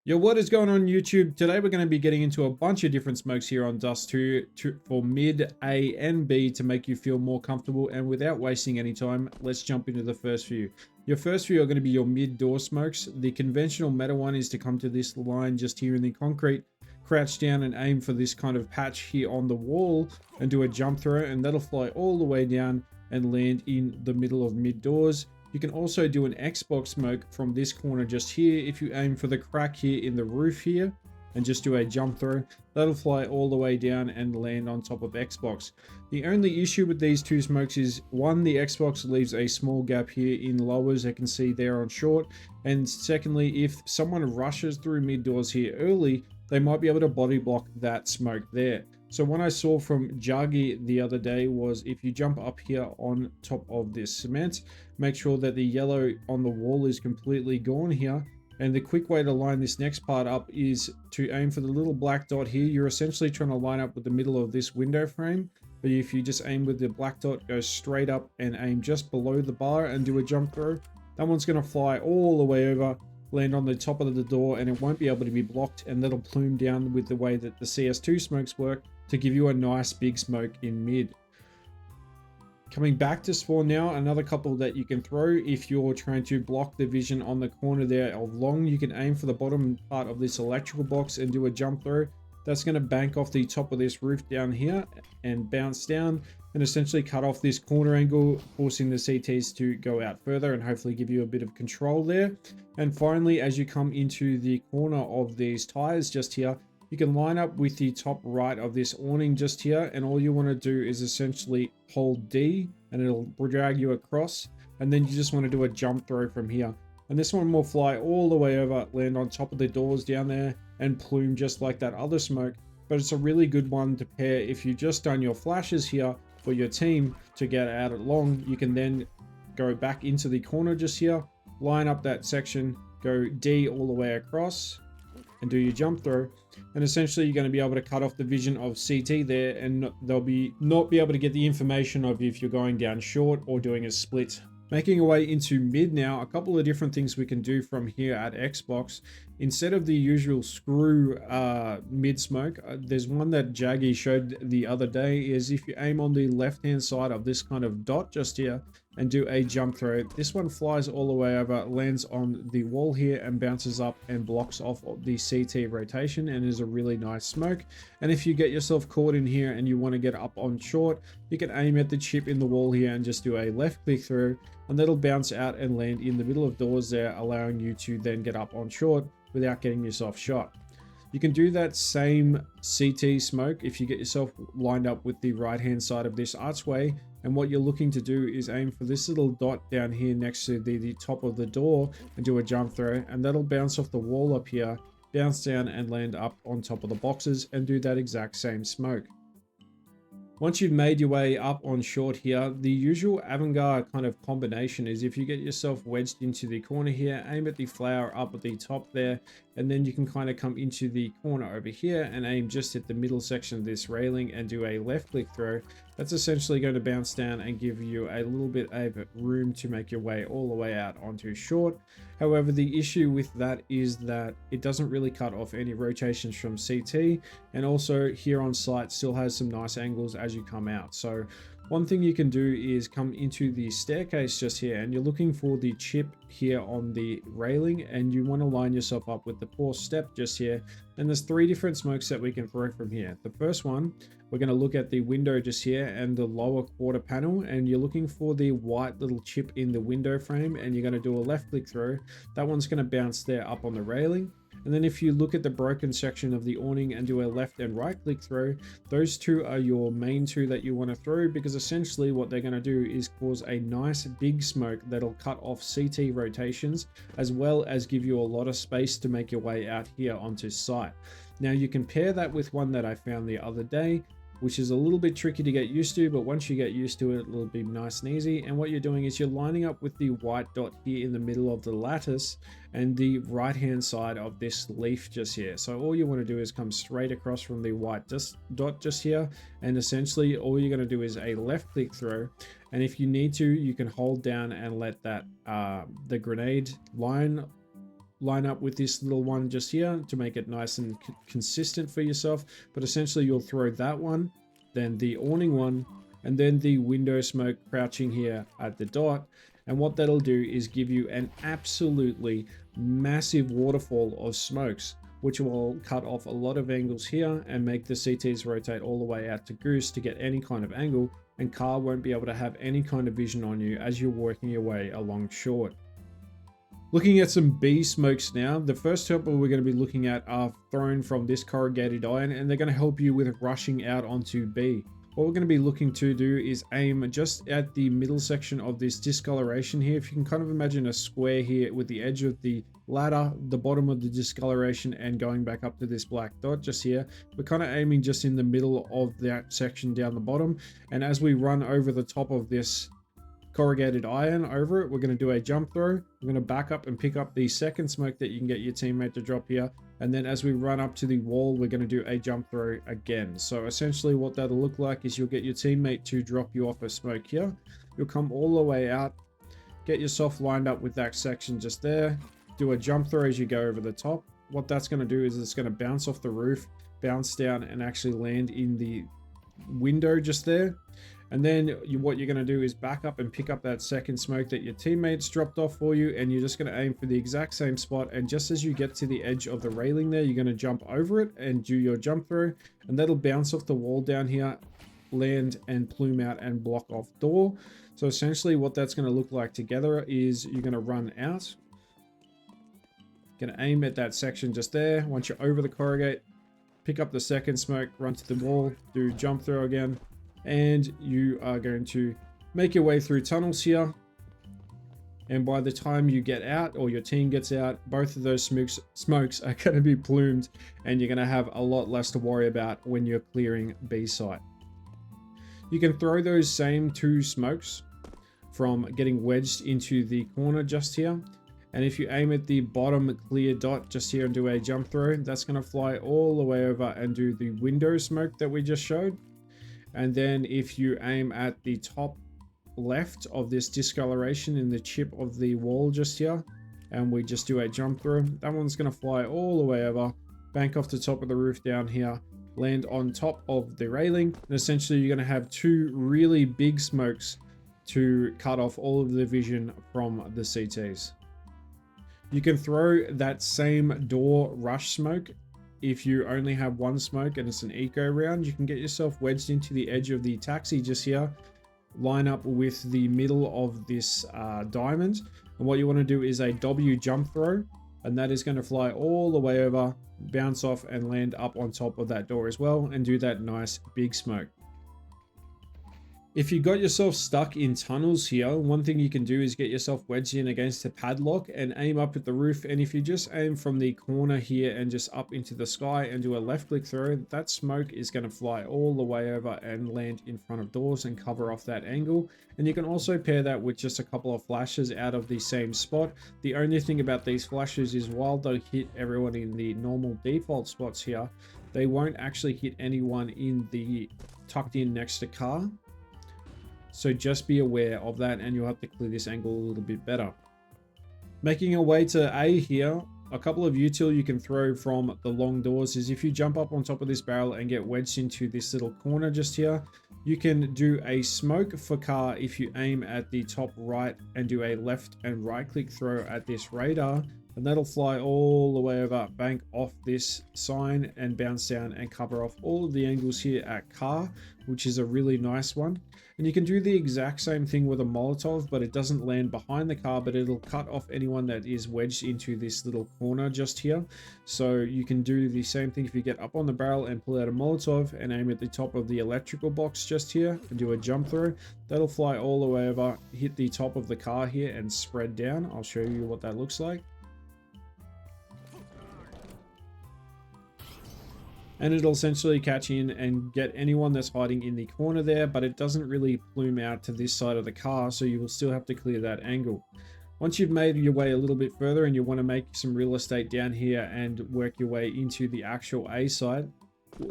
Yo, what is going on YouTube? Today we're going to be getting into a bunch of different smokes here on Dust 2 for mid A and B to make you feel more comfortable, and without wasting any time, let's jump into the first few. Your first few are going to be your mid door smokes. The conventional meta one is to come to this line just here in the concrete, crouch down and aim for this kind of patch here on the wall and do a jump throw, and that'll fly all the way down and land in the middle of mid doors. You can also do an Xbox smoke from this corner just here. If you aim for the crack here in the roof here and just do a jump throw, that'll fly all the way down and land on top of Xbox. The only issue with these two smokes is one, the Xbox leaves a small gap here in low, as I can see there on short. And secondly, if someone rushes through mid doors here early, they might be able to body block that smoke there. So what I saw from Jagi the other day was if you jump up here on top of this cement, make sure that the yellow on the wall is completely gone here. And the quick way to line this next part up is to aim for the little black dot here. You're essentially trying to line up with the middle of this window frame. But if you just aim with the black dot, go straight up and aim just below the bar and do a jump throw, that one's going to fly all the way over, land on the top of the door, and it won't be able to be blocked, and that'll plume down with the way that the CS2 smokes work to give you a nice big smoke in mid. Coming back to spawn now, another couple that you can throw if you're trying to block the vision on the corner there of long. You can aim for the bottom part of this electrical box and do a jump throw. That's going to bank off the top of this roof down here and bounce down and essentially cut off this corner angle, forcing the CTs to go out further and hopefully give you a bit of control there. And finally, as you come into the corner of these tires just here, you can line up with the top right of this awning just here, and all you want to do is essentially hold D and it'll drag you across, and then you just want to do a jump throw from here. And this one will fly all the way over, land on top of the doors down there and plume just like that other smoke. But it's a really good one to pair if you just done your flashes here for your team to get out at long. You can then go back into the corner just here, line up that section, go D all the way across and do your jump throw, and essentially you're going to be able to cut off the vision of CT there, and they'll not be able to get the information of if you're going down short or doing a split. Making our way into mid now, a couple of different things we can do from here at Xbox. Instead of the usual screw mid smoke, there's one that Jagi showed the other day. Is if you aim on the left hand side of this kind of dot just here and do a jump throw, this one flies all the way over, lands on the wall here and bounces up and blocks off the CT rotation and is a really nice smoke. And if you get yourself caught in here and you want to get up on short, you can aim at the chip in the wall here and just do a left click through, and that'll bounce out and land in the middle of doors there, allowing you to then get up on short without getting yourself shot. You can do that same CT smoke if you get yourself lined up with the right hand side of this archway, and what you're looking to do is aim for this little dot down here next to the top of the door and do a jump throw, and that'll bounce off the wall up here, bounce down and land up on top of the boxes and do that exact same smoke. Once you've made your way up on short here, the usual Avanger kind of combination is if you get yourself wedged into the corner here, aim at the flower up at the top there, and then you can kind of come into the corner over here and aim just at the middle section of this railing and do a left click throw. That's essentially going to bounce down and give you a little bit of room to make your way all the way out onto short. However, the issue with that is that it doesn't really cut off any rotations from CT, and also here on site still has some nice angles as you come out. So one thing you can do is come into the staircase just here, and you're looking for the chip here on the railing, and you want to line yourself up with the fourth step just here. And there's three different smokes that we can throw from here. The first one, we're going to look at the window just here and the lower quarter panel, and you're looking for the white little chip in the window frame, and you're going to do a left click throw. That one's going to bounce there up on the railing. And then if you look at the broken section of the awning and do a left and right click throw, those two are your main two that you want to throw, because essentially what they're going to do is cause a nice big smoke that'll cut off CT rotations, as well as give you a lot of space to make your way out here onto site. Now you can pair that with one that I found the other day, which is a little bit tricky to get used to, but once you get used to it, it'll be nice and easy. And what you're doing is you're lining up with the white dot here in the middle of the lattice and the right hand side of this leaf just here. So all you want to do is come straight across from the white dot just here, and essentially all you're going to do is a left click throw. And if you need to, you can hold down and let that the grenade line line up with this little one just here to make it nice and consistent for yourself. But essentially you'll throw that one, then the awning one, and then the window smoke crouching here at the dot. And what that'll do is give you an absolutely massive waterfall of smokes, which will cut off a lot of angles here and make the CTs rotate all the way out to goose to get any kind of angle, and car won't be able to have any kind of vision on you as you're working your way along short. Looking at some B smokes now, the first couple we're going to be looking at are thrown from this corrugated iron, and they're going to help you with rushing out onto B. What we're going to be looking to do is aim just at the middle section of this discoloration here. If you can kind of imagine a square here with the edge of the ladder, the bottom of the discoloration, and going back up to this black dot just here. We're kind of aiming just in the middle of that section down the bottom. And as we run over the top of this corrugated iron over it, we're going to do a jump throw. We're going to back up and pick up the second smoke that you can get your teammate to drop here. And then as we run up to the wall, we're going to do a jump throw again. So essentially what that'll look like is you'll get your teammate to drop you off a smoke here. You'll come all the way out, get yourself lined up with that section just there, do a jump throw as you go over the top. What that's going to do is it's going to bounce off the roof, bounce down, and actually land in the window just there. And then what you're going to do is back up and pick up that second smoke that your teammates dropped off for you, and you're just going to aim for the exact same spot. And just as you get to the edge of the railing there, you're going to jump over it and do your jump throw, and that'll bounce off the wall down here, land and plume out and block off door. So essentially what that's going to look like together is you're going to run out, going to aim at that section just there. Once you're over the corrugate, pick up the second smoke, run to the wall, do jump throw again, and you are going to make your way through tunnels here. And by the time you get out, or your team gets out, both of those smokes are going to be plumed, and you're going to have a lot less to worry about when you're clearing B site. You can throw those same two smokes from getting wedged into the corner just here. And if you aim at the bottom clear dot just here and do a jump throw, that's going to fly all the way over and do the window smoke that we just showed. And then if you aim at the top left of this discoloration in the chip of the wall just here, and we just do a jump through, that one's going to fly all the way over, bank off the top of the roof down here, land on top of the railing, and essentially you're going to have two really big smokes to cut off all of the vision from the CTs. You can throw that same door rush smoke. If you only have one smoke and it's an eco round, you can get yourself wedged into the edge of the taxi just here, line up with the middle of this diamond, and what you want to do is a W jump throw, and that is going to fly all the way over, bounce off and land up on top of that door as well, and do that nice big smoke. If you got yourself stuck in tunnels here, one thing you can do is get yourself wedged in against a padlock and aim up at the roof. And if you just aim from the corner here and just up into the sky and do a left click throw, that smoke is going to fly all the way over and land in front of doors and cover off that angle. And you can also pair that with just a couple of flashes out of the same spot. The only thing about these flashes is while they hit everyone in the normal default spots here, they won't actually hit anyone in the tucked in next to car. So just be aware of that, and you'll have to clear this angle a little bit better. Making our way to A here, a couple of util you can throw from the long doors is if you jump up on top of this barrel and get wedged into this little corner just here, you can do a smoke for car if you aim at the top right and do a left and right click throw at this radar, and that'll fly all the way over, bank off this sign and bounce down and cover off all of the angles here at car, which is a really nice one. And you can do the exact same thing with a Molotov, but it doesn't land behind the car, but it'll cut off anyone that is wedged into this little corner just here. So you can do the same thing if you get up on the barrel and pull out a Molotov and aim at the top of the electrical box just here and do a jump throw. That'll fly all the way over, hit the top of the car here and spread down. I'll show you what that looks like. And it'll essentially catch in and get anyone that's hiding in the corner there, but it doesn't really plume out to this side of the car, so you will still have to clear that angle. Once you've made your way a little bit further and you want to make some real estate down here and work your way into the actual A side,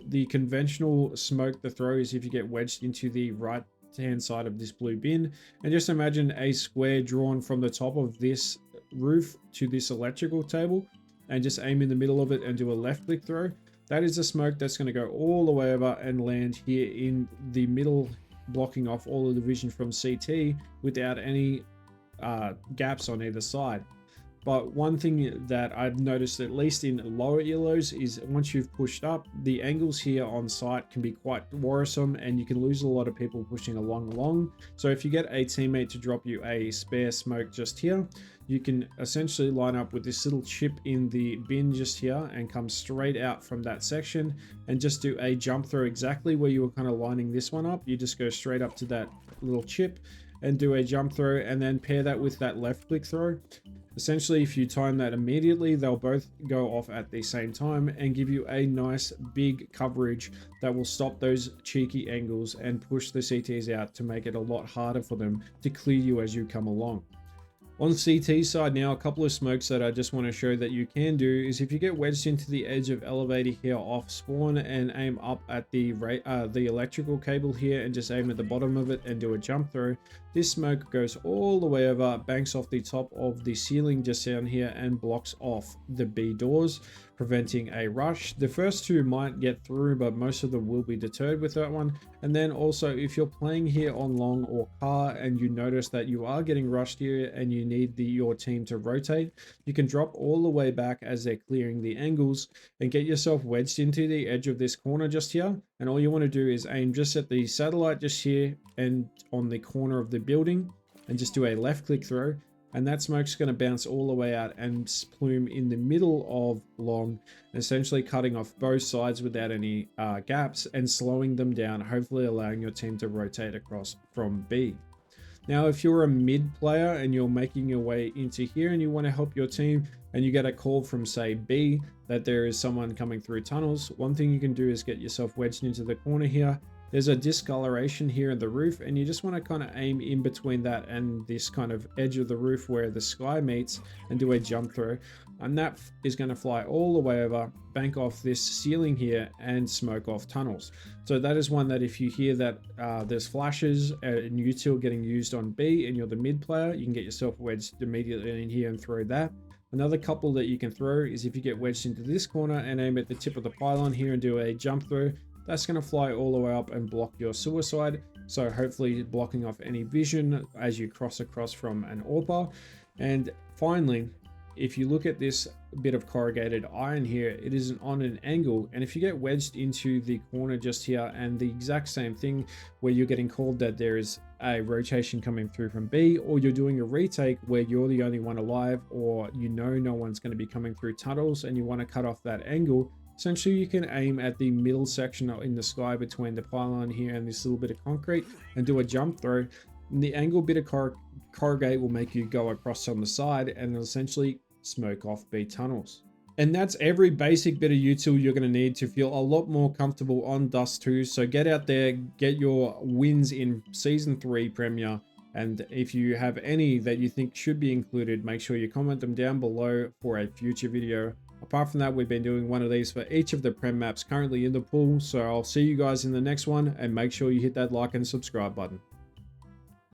the conventional smoke to throw is if you get wedged into the right hand side of this blue bin, and just imagine a square drawn from the top of this roof to this electrical table and just aim in the middle of it and do a left click throw, that is the smoke that's going to go all the way over and land here in the middle, blocking off all of the vision from CT without any gaps on either side. But one thing that I've noticed, at least in lower elos, is once you've pushed up, the angles here on site can be quite worrisome and you can lose a lot of people pushing along. So if you get a teammate to drop you a spare smoke just here, you can essentially line up with this little chip in the bin just here and come straight out from that section and just do a jump throw exactly where you were kind of lining this one up. You just go straight up to that little chip and do a jump throw and then pair that with that left click throw. Essentially, if you time that immediately, they'll both go off at the same time and give you a nice big coverage that will stop those cheeky angles and push the CTs out to make it a lot harder for them to clear you as you come along. On CT side now, a couple of smokes that I just want to show that you can do is if you get wedged into the edge of elevator here off spawn and aim up at the electrical cable here and just aim at the bottom of it and do a jump throw, this smoke goes all the way over, banks off the top of the ceiling just down here and blocks off the B doors, preventing a rush. The first two might get through, but most of them will be deterred with that one. And then also, if you're playing here on long or car and you notice that you are getting rushed here and you need your team to rotate, you can drop all the way back as they're clearing the angles and get yourself wedged into the edge of this corner just here. And all you want to do is aim just at the satellite just here and on the corner of the building and just do a left click throw. And that smoke's going to bounce all the way out and plume in the middle of long, essentially cutting off both sides without any gaps and slowing them down, hopefully allowing your team to rotate across from B. Now, if you're a mid player and you're making your way into here and you want to help your team and you get a call from, say, B, that there is someone coming through tunnels, one thing you can do is get yourself wedged into the corner here. There's a discoloration here in the roof and you just want to kind of aim in between that and this kind of edge of the roof where the sky meets and do a jump throw. And that is going to fly all the way over, bank off this ceiling here and smoke off tunnels. So that is one that if you hear that there's flashes and Util getting used on B and you're the mid player, you can get yourself wedged immediately in here and throw that. Another couple that you can throw is if you get wedged into this corner and aim at the tip of the pylon here and do a jump throw. That's going to fly all the way up and block your suicide, so hopefully blocking off any vision as you cross across from an AWP. And finally, if you look at this bit of corrugated iron here, it is on an angle, and if you get wedged into the corner just here and the exact same thing where you're getting called that there is a rotation coming through from B, or you're doing a retake where you're the only one alive, or you know no one's going to be coming through tunnels and you want to cut off that angle, essentially you can aim at the middle section in the sky between the pylon here and this little bit of concrete and do a jump throw. And the angle bit of corrugate will make you go across on the side and essentially smoke off B tunnels. And that's every basic bit of util you're going to need to feel a lot more comfortable on Dust 2. So get out there, get your wins in Season 3 Premier. And if you have any that you think should be included, make sure you comment them down below for a future video. Apart from that, we've been doing one of these for each of the Prem maps currently in the pool. So I'll see you guys in the next one, and make sure you hit that like and subscribe button.